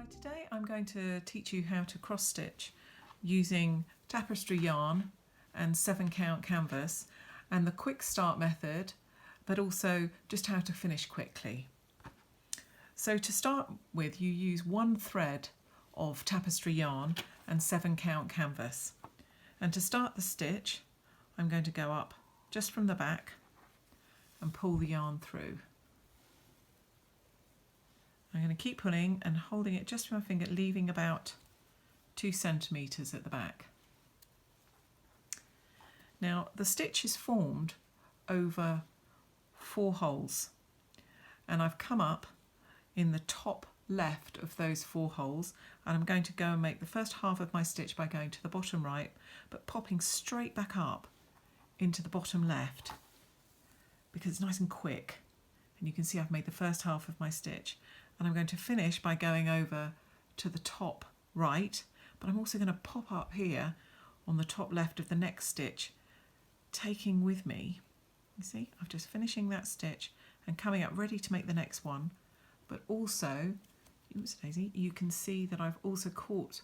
Hi, today I'm going to teach you how to cross stitch using tapestry yarn and 7-count canvas, and the quick start method, but also just how to finish quickly. So to start with, you use one thread of tapestry yarn and 7-count canvas, and to start the stitch I'm going to go up just from the back and pull the yarn through. I'm going to keep pulling and holding it just with my finger, leaving about 2 centimetres at the back. Now the stitch is formed over 4 holes, and I've come up in the top left of those 4 holes, and I'm going to go and make the first half of my stitch by going to the bottom right but popping straight back up into the bottom left because it's nice and quick, and you can see I've made the first half of my stitch. And I'm going to finish by going over to the top right, but I'm also going to pop up here on the top left of the next stitch, taking with me, you see, I'm just finishing that stitch and coming up ready to make the next one, but also, oops daisy, you can see that I've also caught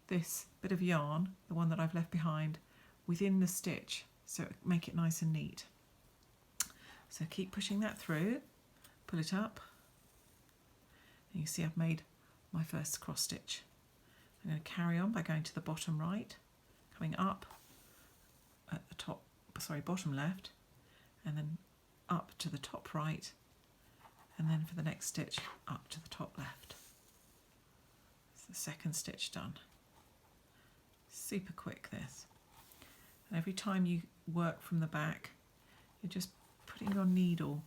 this bit of yarn, the one that I've left behind, within the stitch, so make it nice and neat. So keep pushing that through, pull it up. And you see I've made my first cross stitch. I'm going to carry on by going to the bottom right, coming up at the top, bottom left, and then up to the top right, and then for the next stitch up to the top left. It's the second stitch done. Super quick this. And every time you work from the back, you're just putting your needle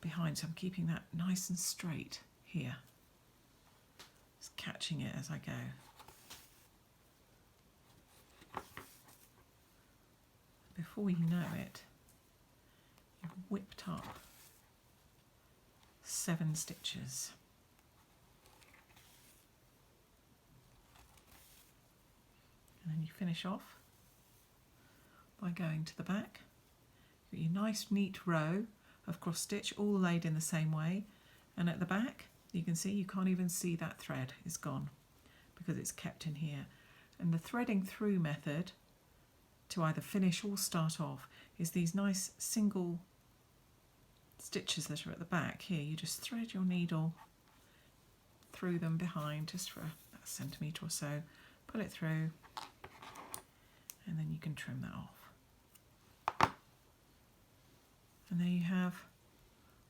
behind, so I'm keeping that nice and straight here, just catching it as I go. Before you know it, you've whipped up 7 stitches. And then you finish off by going to the back. You've got your nice neat row of cross stitch all laid in the same way, and at the back you can see you can't even see that thread is gone because it's kept in here. And the threading through method to either finish or start off is these nice single stitches that are at the back here. You just thread your needle through them behind just for a centimetre or so, pull it through, and then you can trim that off. And there you have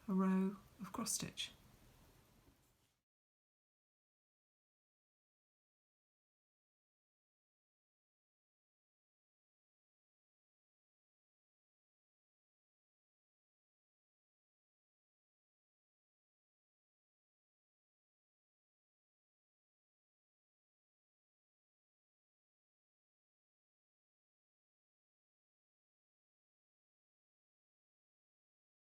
a row of cross stitch.